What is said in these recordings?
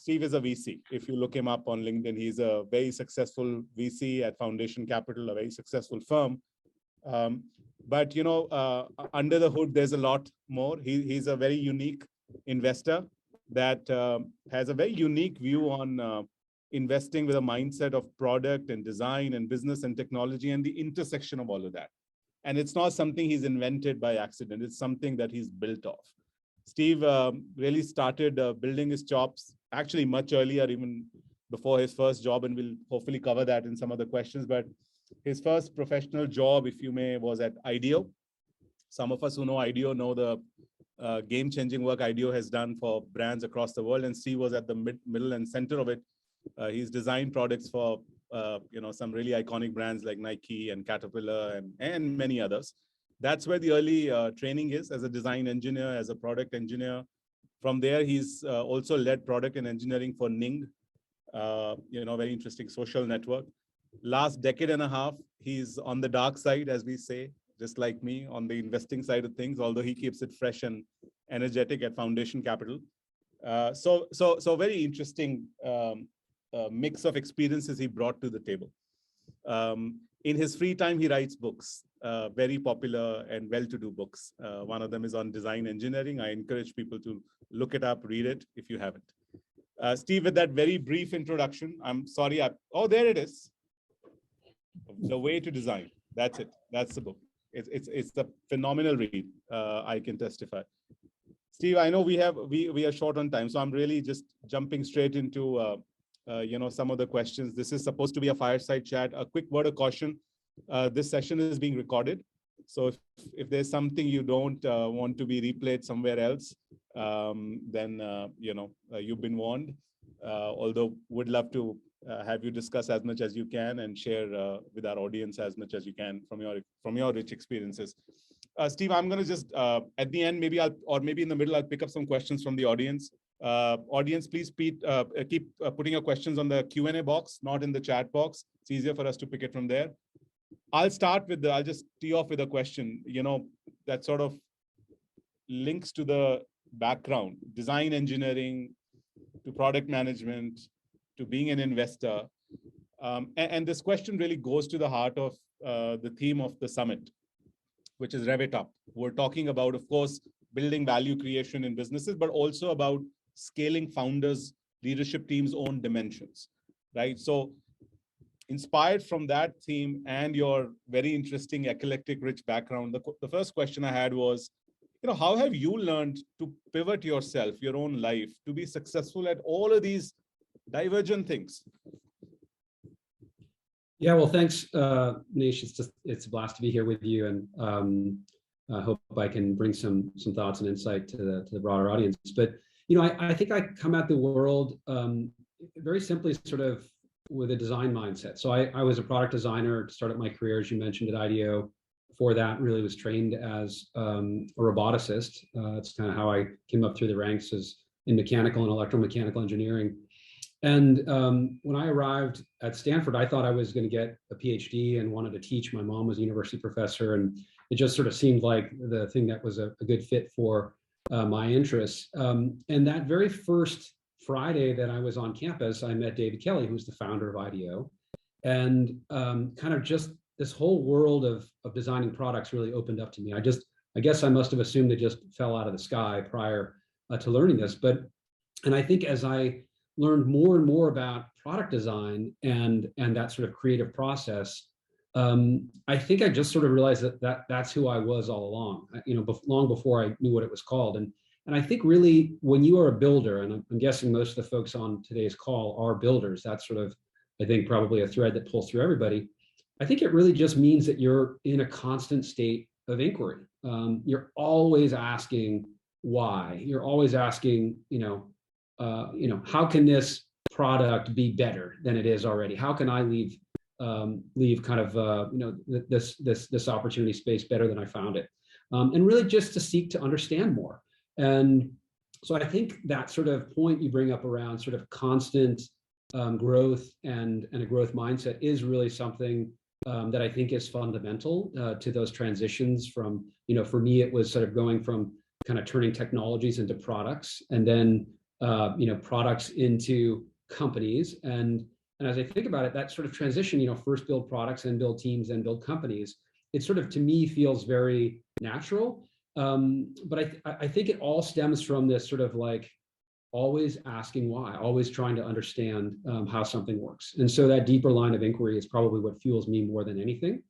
Steve is a VC. If you look him up on LinkedIn, he's a very successful VC at Foundation Capital, a very successful firm. But under the hood, there's a lot more. He's a very unique investor that has a very unique view on investing with a mindset of product and design and business and technology and the intersection of all of that. And it's not something he's invented by accident. It's something that he's built off. Steve really started building his chops actually much earlier, even before his first job, and we'll hopefully cover that in some of the questions. But his first professional job, if you may, was at IDEO. Some of us who know IDEO know the game-changing work IDEO has done for brands across the world, and Steve was at the middle and center of it. He's designed products for some really iconic brands like Nike and Kheterpal and many others. That's where the early training is, as a design engineer, as a product engineer. From there, he's also led product and engineering for Ning, very interesting social network. Last decade and a half, he's on the dark side, as we say, just like me, on the investing side of things, although he keeps it fresh and energetic at Foundation Capital. So very interesting mix of experiences he brought to the table. In his free time, he writes books, very popular and well-to-do books. One of them is on design engineering. I encourage people to look it up, read it if you haven't. Steve, with that very brief introduction, I'm sorry. Oh, there it is. The Way to Design. That's it. That's the book. It's a phenomenal read. I can testify. Steve, I know we are short on time, so I'm really just jumping straight into some of the questions. This is supposed to be a fireside chat. A quick word of caution: this session is being recorded, so if there's something you don't want to be replayed somewhere else, then you've been warned. Although would love to have you discuss as much as you can and share with our audience as much as you can from your rich experiences. Steve, I'm going to just at the end, maybe in the middle, I'll pick up some questions from the audience. Audience, please keep putting your questions on the Q&A box, not in the chat box. It's easier for us to pick it from there. I'll just tee off with a question, that sort of links to the background, design engineering, to product management, to being an investor. And this question really goes to the heart of the theme of the summit, which is RevItUp. We're talking about, of course, building value creation in businesses, but also about scaling founders, leadership teams' own dimensions, right? So inspired from that theme and your very interesting, eclectic, rich background, the first question I had was, how have you learned to pivot yourself, your own life, to be successful at all of these divergent things? Yeah, well, thanks, Manish. It's a blast to be here with you, and I hope I can bring some thoughts and insight to the broader audience. But I think I come at the world very simply, sort of with a design mindset. So I was a product designer to start up my career, as you mentioned, at IDEO. Before that, really was trained as a roboticist. That's kind of how I came up through the ranks, as in mechanical and electromechanical engineering. And when I arrived at Stanford, I thought I was going to get a PhD and wanted to teach. My mom was a university professor, and it just sort of seemed like the thing that was a good fit for my interests. And that very first Friday that I was on campus, I met David Kelly, who's the founder of IDEO. And kind of just this whole world of designing products really opened up to me. I guess I must have assumed it just fell out of the sky prior to learning this. And I think as I learned more and more about product design and that sort of creative process, I think I just sort of realized that's who I was all along, long before I knew what it was called. And I think really when you are a builder, and I'm guessing most of the folks on today's call are builders, that's sort of, I think, probably a thread that pulls through everybody. I think it really just means that you're in a constant state of inquiry. You're always asking why. You're always asking, how can this product be better than it is already? How can I leave kind of this opportunity space better than I found it? And really just to seek to understand more. And so I think that sort of point you bring up around sort of constant growth and a growth mindset is really something that I think is fundamental to those transitions from, for me, it was sort of going from kind of turning technologies into products, and then products into companies. And as I think about it, that sort of transition, first build products and build teams and build companies, it sort of, to me, feels very natural. But I think it all stems from this sort of like always asking why, always trying to understand how something works. And so that deeper line of inquiry is probably what fuels me more than anything.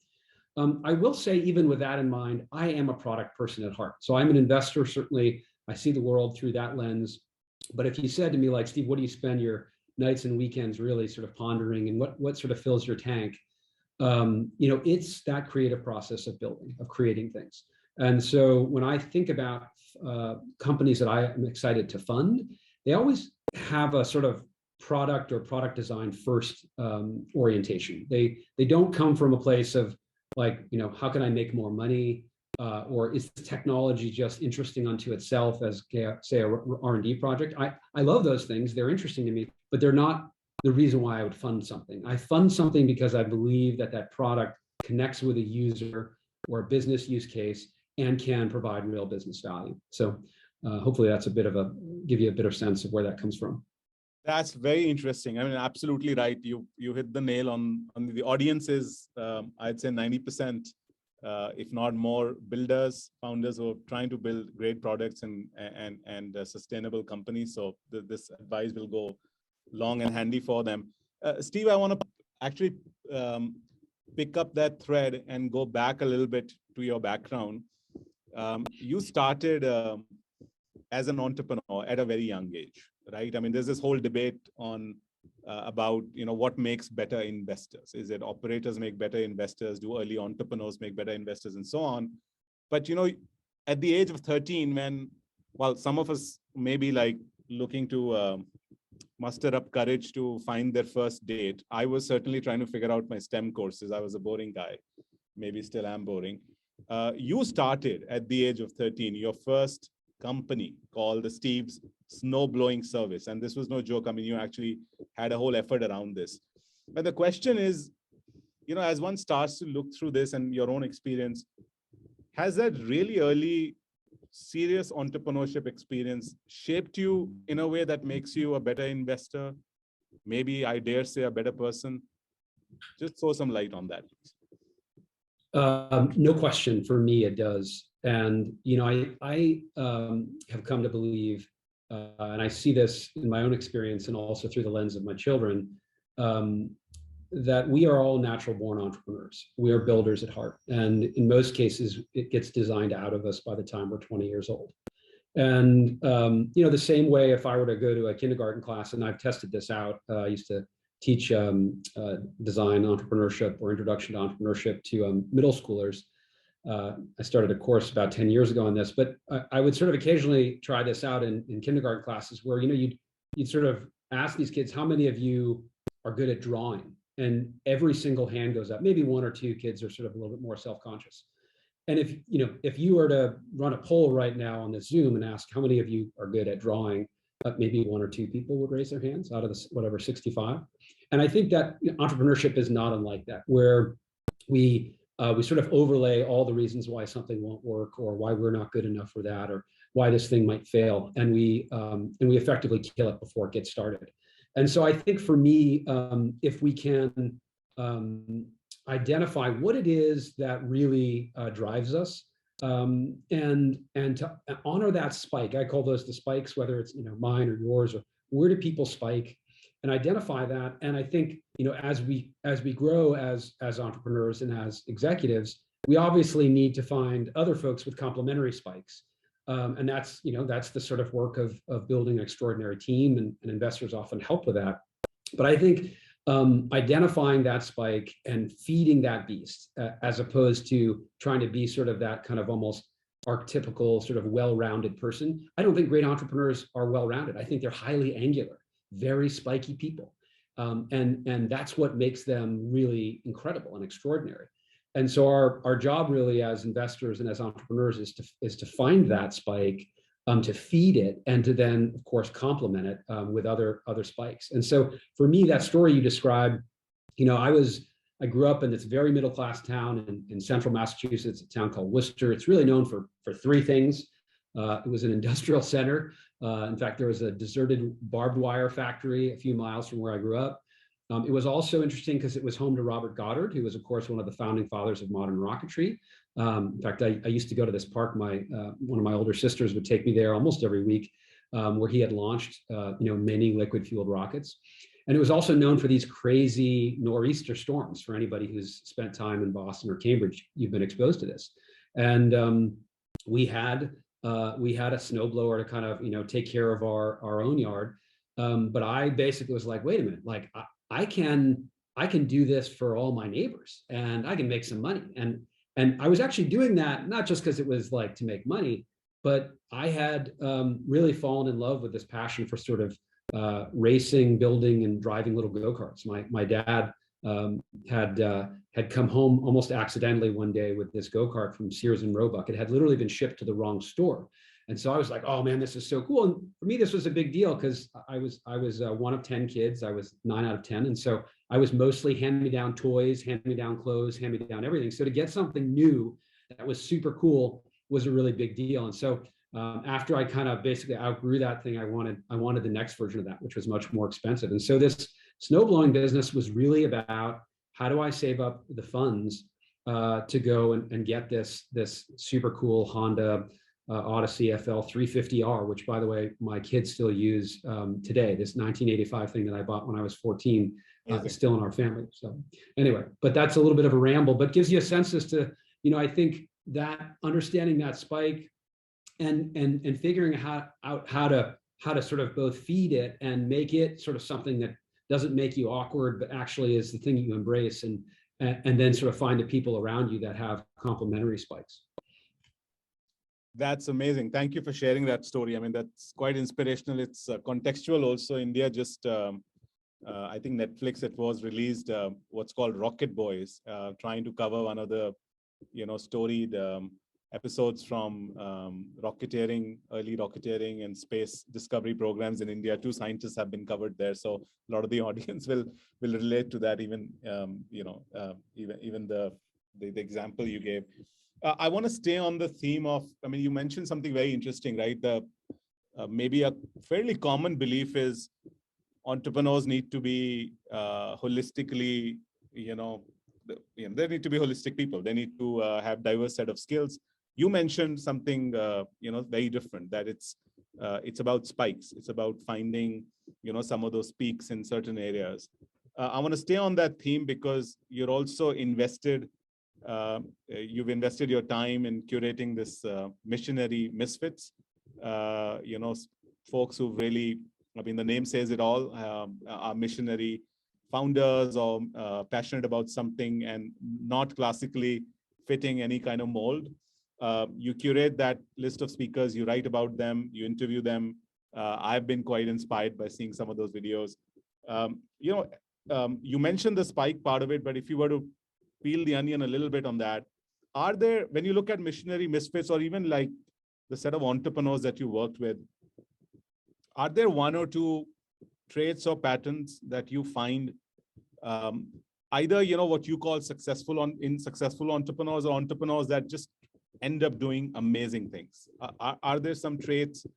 I will say, even with that in mind, I am a product person at heart. So I'm an investor, certainly. I see the world through that lens. But if you said to me, like, Steve, what do you spend your nights and weekends really sort of pondering, and what sort of fills your tank? It's that creative process of building, of creating things. And so when I think about companies that I am excited to fund, they always have a sort of product or product design first orientation. They don't come from a place of like, how can I make more money? Or is technology just interesting unto itself as, say, a R&D project? I love those things. They're interesting to me, but they're not the reason why I would fund something. I fund something because I believe that product connects with a user or a business use case and can provide real business value. So hopefully that's give you a better sense of where that comes from. That's very interesting. I mean, absolutely right. You hit the nail on the audience is, I'd say 90%, if not more, builders, founders who are trying to build great products and sustainable companies. So this advice will go long and handy for them. Steve, I want to actually pick up that thread and go back a little bit to your background. You started as an entrepreneur at a very young age, right? I mean, there's this whole debate on about what makes better investors. Is it operators make better investors? Do early entrepreneurs make better investors, and so on? But at the age of 13, when some of us may be like looking to muster up courage to find their first date, I was certainly trying to figure out my STEM courses. I was a boring guy, maybe still am boring. You started at the age of 13 your first company called the Steve's Snow Blowing Service. And this was no joke. I mean, you actually had a whole effort around this. But the question is, as one starts to look through this and your own experience, has that really early, serious entrepreneurship experience shaped you in a way that makes you a better investor? Maybe, I dare say, a better person? Just throw some light on that, please. No question, for me, it does. And, I have come to believe, and I see this in my own experience and also through the lens of my children, that we are all natural born entrepreneurs. We are builders at heart. And in most cases, it gets designed out of us by the time we're 20 years old. And, the same way, if I were to go to a kindergarten class, and I've tested this out, I used to teach design entrepreneurship or introduction to entrepreneurship to middle schoolers. I started a course about 10 years ago on this, but I would sort of occasionally try this out in kindergarten classes where, you'd sort of ask these kids, how many of you are good at drawing? And every single hand goes up. Maybe one or two kids are sort of a little bit more self-conscious. And if you were to run a poll right now on this Zoom and ask how many of you are good at drawing, maybe one or two people would raise their hands out of the, whatever, 65. And I think that entrepreneurship is not unlike that, where we sort of overlay all the reasons why something won't work, or why we're not good enough for that, or why this thing might fail, and we effectively kill it before it gets started. And so I think for me, if we can identify what it is that really drives us, and to honor that spike, I call those the spikes, whether it's mine or yours, or where do people spike, and identify that. And I think as we grow as entrepreneurs and as executives, we obviously need to find other folks with complementary spikes, and that's the sort of work of building an extraordinary team, and investors often help with that. But I think identifying that spike and feeding that beast, as opposed to trying to be sort of that kind of almost archetypical sort of well-rounded person. I don't think great entrepreneurs are well-rounded. I think they're highly angular, very spiky people. And that's what makes them really incredible and extraordinary. And so our job really as investors and as entrepreneurs is to find that spike, to feed it, and to then, of course, complement it with other spikes. And so for me, that story you described, I grew up in this very middle-class town in central Massachusetts, a town called Worcester. It's really known for three things: It was an industrial center. In fact, there was a deserted barbed wire factory a few miles from where I grew up. It was also interesting because it was home to Robert Goddard, who was, of course, one of the founding fathers of modern rocketry. In fact, I used to go to this park. One of my older sisters would take me there almost every week, where he had launched many liquid-fueled rockets. And it was also known for these crazy nor'easter storms. For anybody who's spent time in Boston or Cambridge, you've been exposed to this. And we had a snowblower to kind of take care of our own yard. But I basically was like, wait a minute, like I can do this for all my neighbors, and I can make some money. And I was actually doing that not just because it was like to make money, but I had really fallen in love with this passion for sort of racing, building, and driving little go-karts. My dad had come home almost accidentally one day with this go-kart from Sears and Roebuck. It had literally been shipped to the wrong store. And so I was like, oh man, this is so cool. And for me, this was a big deal because I was one of 10 kids. I was 9 out of 10. And so I was mostly hand-me-down toys, hand-me-down clothes, hand-me-down everything. So to get something new that was super cool was a really big deal. And so after I kind of basically outgrew that thing, I wanted the next version of that, which was much more expensive. And so this snowblowing business was really about how do I save up the funds to go and get this super cool Honda Odyssey FL 350R, which, by the way, my kids still use today. This 1985 thing that I bought when I was 14 is still in our family. So anyway, but that's a little bit of a ramble, but gives you a sense as to, I think that understanding that spike and figuring out how to sort of both feed it and make it sort of something that doesn't make you awkward, but actually is the thing you embrace, and then sort of find the people around you that have complementary spikes. That's amazing. Thank you for sharing that story. I mean, that's quite inspirational. It's contextual also. India just, I think Netflix, it was released what's called Rocket Boys, trying to cover one of the, storied episodes from early rocketeering and space discovery programs in India. 2 scientists have been covered there. So a lot of the audience will relate to that, even, even the example you gave. I want to stay on the theme of, I mean, you mentioned something very interesting, right? Maybe a fairly common belief is entrepreneurs need to be holistically, they need to be holistic people. They need to have diverse set of skills. You mentioned something, very different, that it's about spikes. It's about finding, some of those peaks in certain areas. I want to stay on that theme because you're also invested. You've invested your time in curating this missionary misfits, folks who really, I mean, the name says it all, are missionary founders or passionate about something and not classically fitting any kind of mold. You curate that list of speakers, you write about them, you interview them. I've been quite inspired by seeing some of those videos. You mentioned the spike part of it, but if you were to peel the onion a little bit on that, are there, when you look at missionary misfits or even like the set of entrepreneurs that you worked with, are there 1 or 2 traits or patterns that you find either, what you call successful entrepreneurs or entrepreneurs that just end up doing amazing things? Are there some traits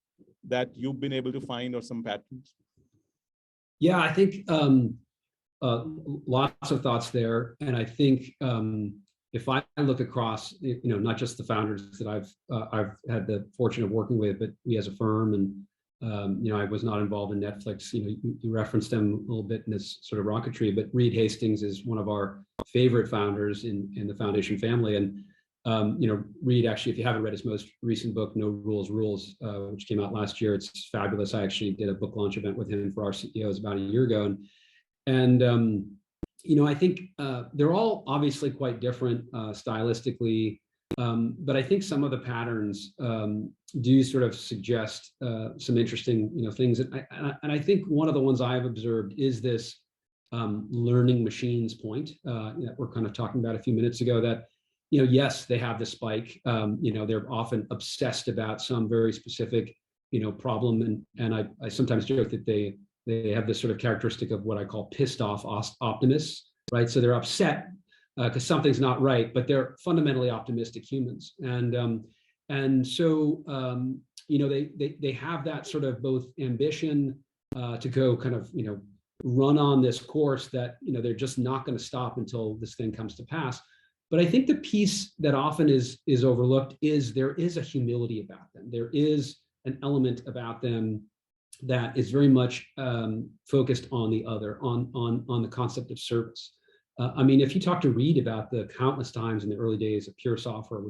that you've been able to find or some patterns? Yeah, I think lots of thoughts there. And I think if I look across, not just the founders that I've had the fortune of working with, but we as a firm, and I was not involved in Netflix. You referenced them a little bit in this sort of rocketry, but Reed Hastings is one of our favorite founders in the foundation family. And Reed, actually, if you haven't read his most recent book, No Rules Rules, which came out last year, it's fabulous. I actually did a book launch event with him for our CEOs about a year ago. And I think they're all obviously quite different stylistically, but I think some of the patterns do sort of suggest some interesting, things. And I think one of the ones I've observed is this learning machines point that we're kind of talking about a few minutes ago, that, yes, they have the spike. They're often obsessed about some very specific, problem. And I sometimes joke that they have this sort of characteristic of what I call pissed off optimists, right? So they're upset because something's not right, but they're fundamentally optimistic humans. And And so, they have that sort of both ambition to go kind of, run on this course that, they're just not going to stop until this thing comes to pass. But I think the piece that often is overlooked is there is a humility about them. There is an element about them that is very much focused on the other, on the concept of service. I mean, if you talk to Reed about the countless times in the early days of Pure Software,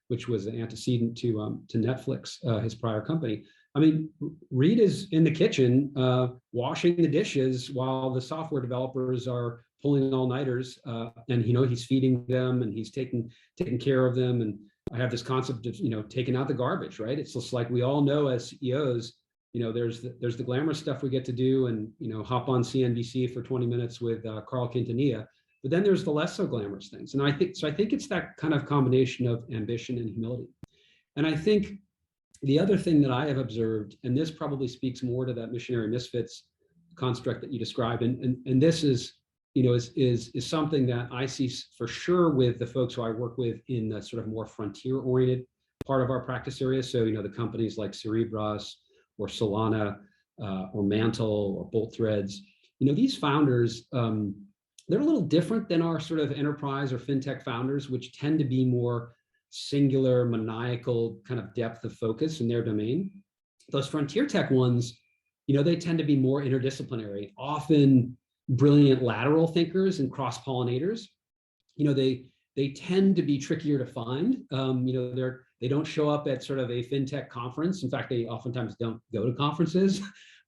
which was an antecedent to Netflix, his prior company. I mean, Reed is in the kitchen washing the dishes while the software developers are pulling all-nighters, and he's feeding them and he's taking care of them. And I have this concept of taking out the garbage, right? It's just like we all know as CEOs, there's the glamorous stuff we get to do and hop on CNBC for 20 minutes with Carl Quintanilla. But then there's the less so glamorous things. And I think it's that kind of combination of ambition and humility. And I think the other thing that I have observed, and this probably speaks more to that missionary misfits construct that you described, and this is something that I see for sure with the folks who I work with in the sort of more frontier-oriented part of our practice area. So, the companies like Cerebras or Solana or Mantle or Bolt Threads, these founders, they're a little different than our sort of enterprise or fintech founders, which tend to be more singular, maniacal kind of depth of focus in their domain. Those frontier tech ones, they tend to be more interdisciplinary, often brilliant lateral thinkers and cross-pollinators. They tend to be trickier to find. They don't show up at sort of a fintech conference. In fact, they oftentimes don't go to conferences.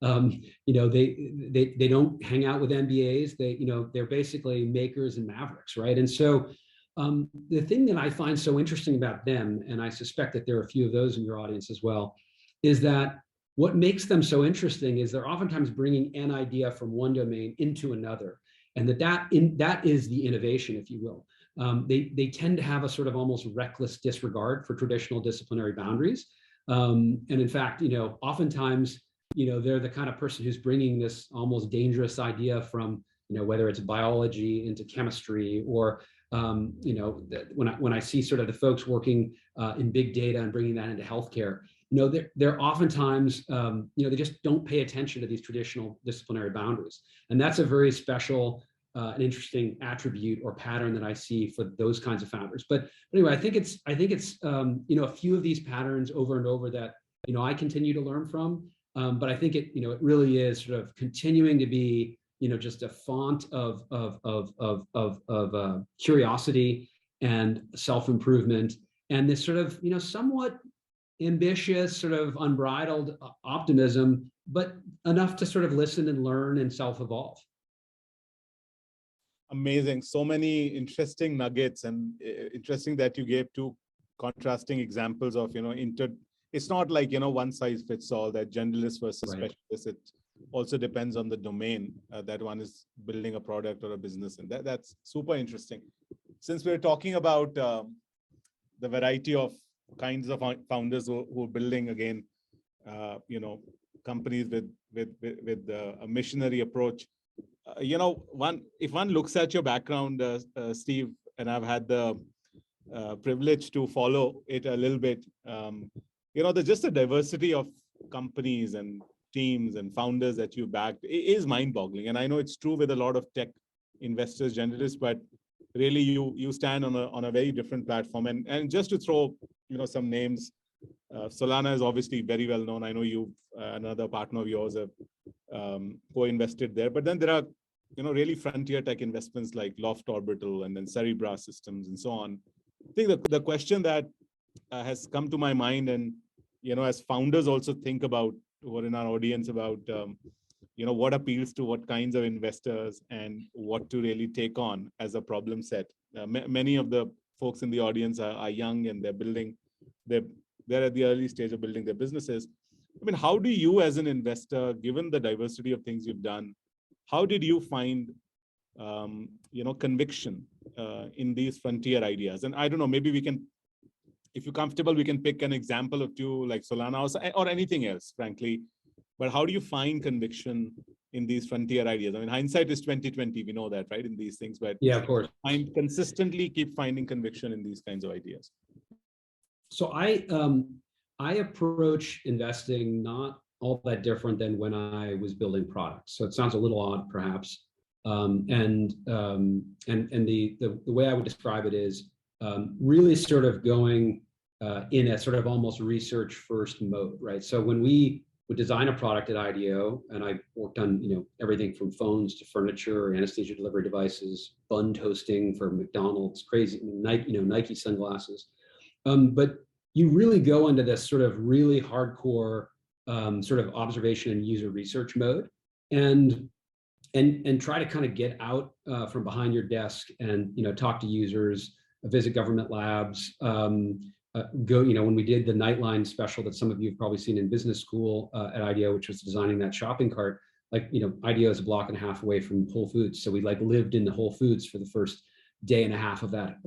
They don't hang out with MBAs. They're basically makers and mavericks, right? And so the thing that I find so interesting about them, and I suspect that there are a few of those in your audience as well, is that what makes them so interesting is they're oftentimes bringing an idea from one domain into another, and that is the innovation, if you will. They tend to have a sort of almost reckless disregard for traditional disciplinary boundaries, and in fact, oftentimes, they're the kind of person who's bringing this almost dangerous idea from, whether it's biology into chemistry, or when I see sort of the folks working in big data and bringing that into healthcare, they're oftentimes, they just don't pay attention to these traditional disciplinary boundaries. And that's a very special an interesting attribute or pattern that I see for those kinds of founders. But anyway, I think it's a few of these patterns over and over that I continue to learn from. But I think it really is sort of continuing to be just a font of curiosity and self-improvement, and this sort of somewhat ambitious, sort of unbridled optimism, but enough to sort of listen and learn and self-evolve. Amazing. So many interesting nuggets, and interesting that you gave two contrasting examples of, it's not like, one size fits all, that generalist versus Right. specialist. It also depends on the domain that one is building a product or a business in. That's super interesting. Since we're talking about the variety of kinds of founders who are building, again, companies with a missionary approach, if one looks at your background, Steve, and I've had the privilege to follow it a little bit, there's just a diversity of companies and teams and founders that you backed is mind-boggling. And I know it's true with a lot of tech investors, generalists, but really you stand on a very different platform. And just to throw some names, Solana is obviously very well known. I know you, another partner of yours, have co-invested there. But then there are really frontier tech investments like Loft Orbital and then Cerebras Systems and so on. I think the question that has come to my mind, and as founders also think about, who are in our audience, about what appeals to what kinds of investors and what to really take on as a problem set. Many of the folks in the audience are young, and they're at the early stage of building their businesses. I mean, how do you as an investor, given the diversity of things you've done, how did you find conviction in these frontier ideas? And I don't know, maybe we can, if you're comfortable, we can pick an example of two, like Solana or anything else, frankly. But how do you find conviction in these frontier ideas? I mean, hindsight is 2020. We know that, right? In these things, but yeah, of course. Consistently keep finding conviction in these kinds of ideas. So I approach investing not all that different than when I was building products. So it sounds a little odd, perhaps. The way I would describe it is really sort of going in a sort of almost research first mode, right? So when we would design a product at IDEO, and I worked on everything from phones to furniture, anesthesia delivery devices, bun toasting for McDonald's, crazy Nike sunglasses, but you really go into this sort of really hardcore sort of observation and user research mode, and try to kind of get out from behind your desk and talk to users, visit government labs, go when we did the Nightline special that some of you have probably seen in business school at IDEO, which was designing that shopping cart. Like IDEO is a block and a half away from Whole Foods, so we like lived in the Whole Foods for the first day and a half of that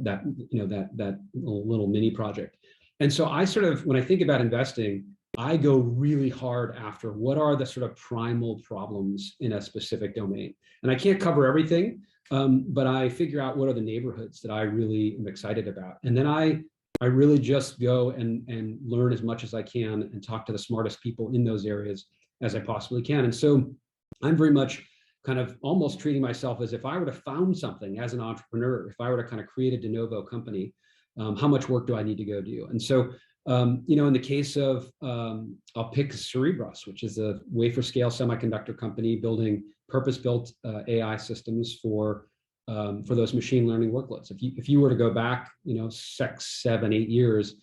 little mini project. And so I sort of, when I think about investing, I go really hard after what are the sort of primal problems in a specific domain. And I can't cover everything, but I figure out what are the neighborhoods that I really am excited about. And then I really just go and learn as much as I can and talk to the smartest people in those areas as I possibly can. And so I'm very much kind of almost treating myself as if I were to found something as an entrepreneur, if I were to kind of create a de novo company, how much work do I need to go do? And so, in the case of, I'll pick Cerebras, which is a wafer scale semiconductor company building purpose-built AI systems for those machine learning workloads. If you were to go back, 6, 7, 8 years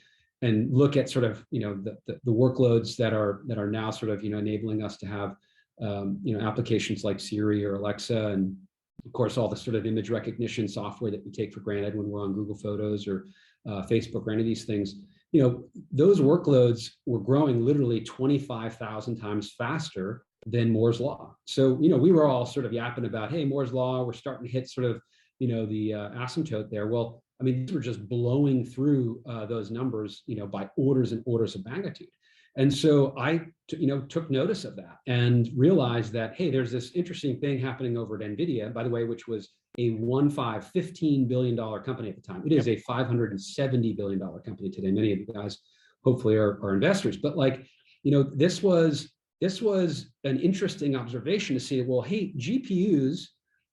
and look at sort of, the workloads that are now sort of, enabling us to have, applications like Siri or Alexa, and of course, all the sort of image recognition software that we take for granted when we're on Google Photos or Facebook or any of these things, those workloads were growing literally 25,000 times faster than Moore's Law. So, we were all sort of yapping about, hey, Moore's Law, we're starting to hit sort of, the asymptote there. Well, I mean, these were just blowing through those numbers, by orders and orders of magnitude. And so I, took notice of that and realized that, hey, there's this interesting thing happening over at NVIDIA, by the way, which was a $15 billion company at the time. It is a $570 billion company today. Many of you guys hopefully are investors, but this was an interesting observation to see, well, hey, GPUs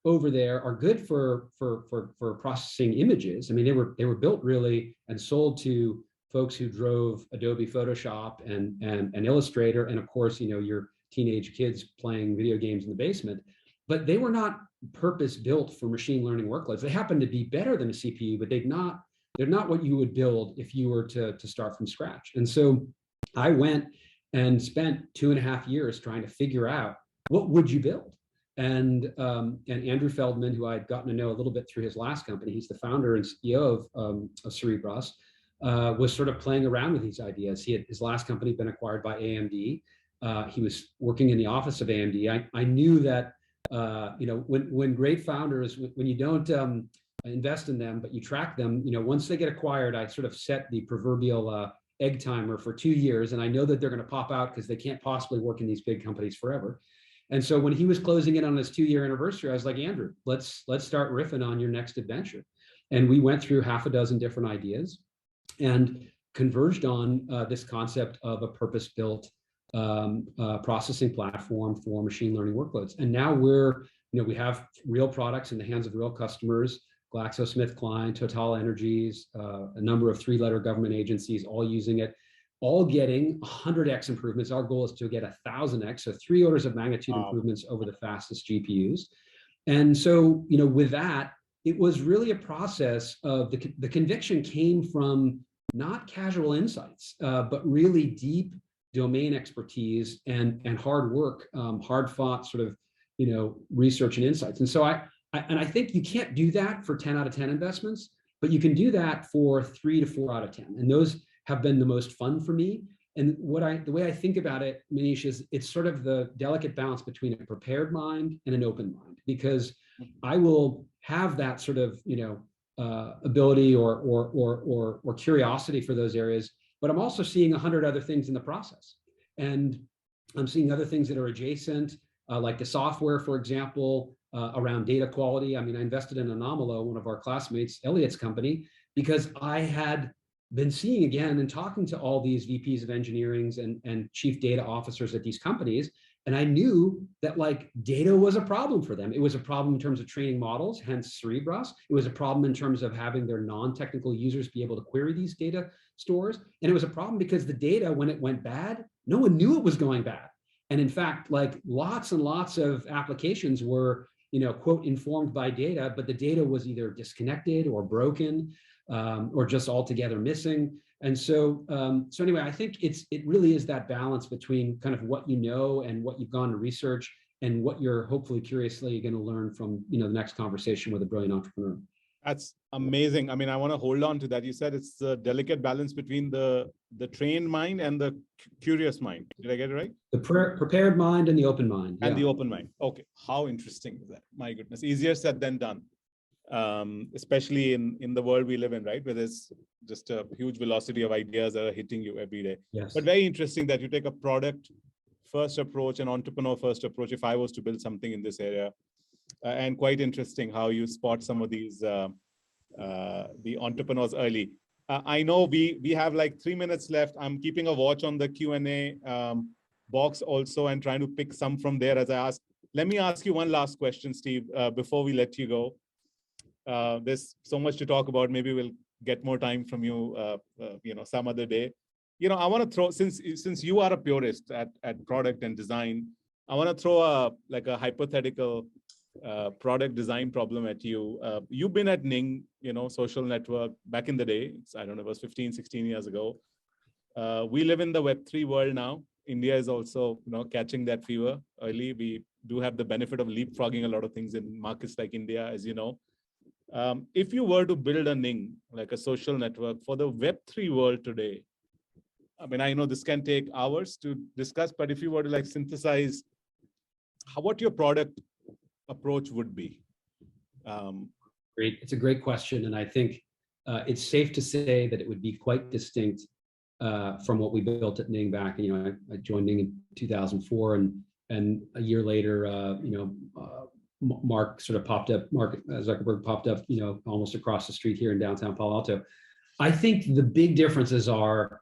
over there are good for processing images. I mean, they were built really and sold to folks who drove Adobe Photoshop and Illustrator, and of course, your teenage kids playing video games in the basement, but they were not purpose-built for machine learning workloads. They happen to be better than a CPU, but they're not what you would build if you were to start from scratch. And so I went and spent 2.5 years trying to figure out, what would you build? And Andrew Feldman, who I'd gotten to know a little bit through his last company, he's the founder and CEO of Cerebras, was sort of playing around with these ideas. His last company had been acquired by AMD. He was working in the office of AMD. I knew that, when great founders, when you don't invest in them, but you track them, once they get acquired, I sort of set the proverbial egg timer for 2 years. And I know that they're going to pop out because they can't possibly work in these big companies forever. And so when he was closing in on his 2-year anniversary, I was like, Andrew, let's start riffing on your next adventure. And we went through 6 different ideas and converged on this concept of a purpose-built processing platform for machine learning workloads. And now we have real products in the hands of real customers, GlaxoSmithKline, Total Energies, a number of 3-letter government agencies all using it, all getting 100x improvements. Our goal is to get 1,000x, so 3 orders of magnitude improvements over the fastest GPUs. And so, with that, it was really a process of the conviction came from not casual insights, but really deep domain expertise and hard work, hard fought sort of, research and insights. And so I think you can't do that for 10 out of 10 investments, but you can do that for 3 to 4 out of 10. And those have been the most fun for me. And the way I think about it, Manish, is it's sort of the delicate balance between a prepared mind and an open mind, because I will have that sort of, ability or curiosity for those areas, but I'm also seeing 100 other things in the process. And I'm seeing other things that are adjacent, like the software, for example, around data quality. I mean, I invested in Anomalo, one of our classmates, Elliot's company, because I had been seeing again and talking to all these VPs of engineering and chief data officers at these companies. And I knew that like data was a problem for them. It was a problem in terms of training models, hence Cerebras. It was a problem in terms of having their non-technical users be able to query these data stores. And it was a problem because the data, when it went bad, no one knew it was going bad. And in fact, like lots and lots of applications were, quote, informed by data, but the data was either disconnected or broken or just altogether missing. And so, anyway, I think it really is that balance between kind of what you know and what you've gone to research and what you're hopefully curiously going to learn from the next conversation with a brilliant entrepreneur. That's amazing. I mean, I want to hold on to that. You said it's a delicate balance between the trained mind and the curious mind. Did I get it right? The prepared mind and the open mind. And the open mind. Okay. How interesting is that? My goodness. Easier said than done. Especially in the world we live in, right? Where there's just a huge velocity of ideas that are hitting you every day. Yes. But very interesting that you take a product first approach, an entrepreneur first approach, if I was to build something in this area. And quite interesting how you spot some of these the entrepreneurs early. I know we have like 3 minutes left. I'm keeping a watch on the Q&A box also and trying to pick some from there as I ask. Let me ask you one last question, Steve, before we let you go. There's so much to talk about. Maybe we'll get more time from you, some other day. I want to throw, since you are a purist at product and design, I want to throw a hypothetical product design problem at you. You've been at Ning, social network back in the day. I don't know, it was 15, 16 years ago. We live in the Web3 world now. India is also, catching that fever early. We do have the benefit of leapfrogging a lot of things in markets like India, as you know. If you were to build a Ning, like a social network for the Web3 world today, I mean, I know this can take hours to discuss, but if you were to like synthesize what your product approach would be. Great. It's a great question. And I think it's safe to say that it would be quite distinct from what we built at Ning back. I joined Ning in 2004 and a year later, Mark sort of popped up, Mark Zuckerberg popped up, almost across the street here in downtown Palo Alto. I think the big differences are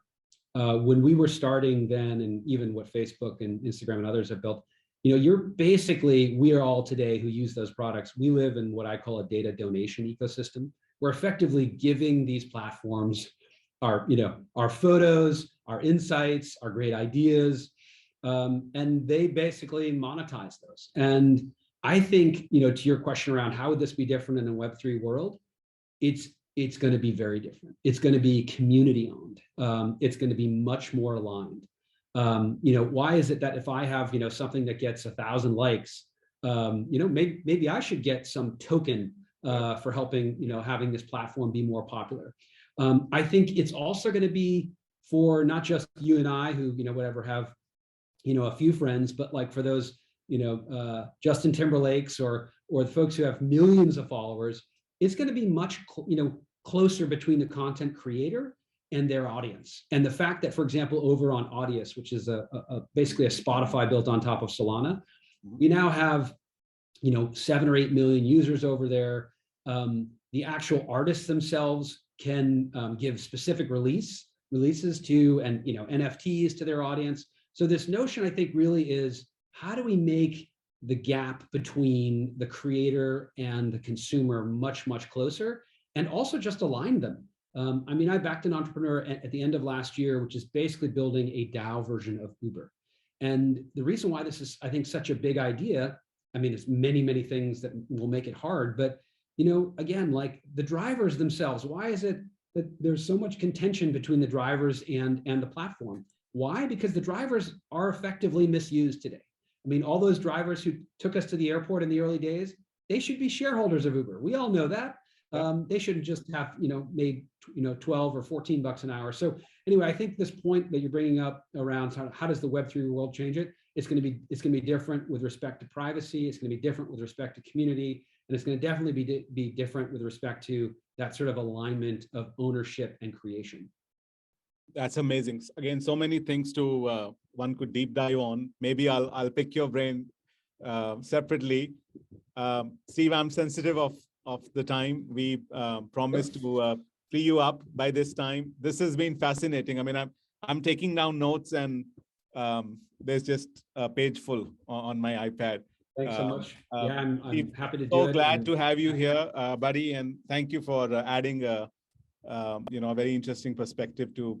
when we were starting then, and even what Facebook and Instagram and others have built, we are all today who use those products. We live in what I call a data donation ecosystem. We're effectively giving these platforms our photos, our insights, our great ideas, and they basically monetize those. And I think, to your question around how would this be different in a Web3 world, it's going to be very different. It's going to be community owned. It's going to be much more aligned. Why is it that if I have, something that gets 1,000 likes, maybe I should get some token for helping, having this platform be more popular. I think it's also going to be for not just you and I who, have, a few friends, but like for those, Justin Timberlake's or the folks who have millions of followers, it's going to be much, closer between the content creator and their audience. And the fact that, for example, over on Audius, which is basically a Spotify built on top of Solana, we now have, 7 or 8 million users over there. The actual artists themselves can give specific releases to, and NFTs to their audience. So this notion, I think, really is, how do we make the gap between the creator and the consumer much, much closer, and also just align them? I backed an entrepreneur at the end of last year, which is basically building a DAO version of Uber. And the reason why this is, I think, such a big idea, it's many, many things that will make it hard, but, again, like the drivers themselves, why is it that there's so much contention between the drivers and the platform? Why? Because the drivers are effectively misused today. All those drivers who took us to the airport in the early days, they should be shareholders of Uber. We all know that. They shouldn't just have, made, 12 or 14 bucks an hour. So anyway, I think this point that you're bringing up around how does the Web3 world change it? It's going to be different with respect to privacy. It's going to be different with respect to community. And it's going to definitely be different with respect to that sort of alignment of ownership and creation. That's amazing. Again, so many things to one could deep dive on. Maybe I'll pick your brain separately. Steve, I'm sensitive of the time. We promised to free you up by this time. This has been fascinating. I mean, I'm taking down notes, and there's just a page full on my iPad. Thanks so much. Yeah, I'm happy to do so it. Glad to have you here, buddy, and thank you for adding a very interesting perspective to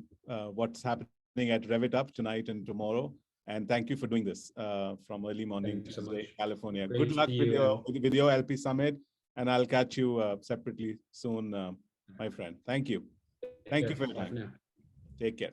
what's happening at RevItUp tonight and tomorrow. And thank you for doing this from early morning to California. Great Good luck you, with your LP Summit, and I'll catch you separately soon, my friend. Thank you. Thank you for your time. Take care.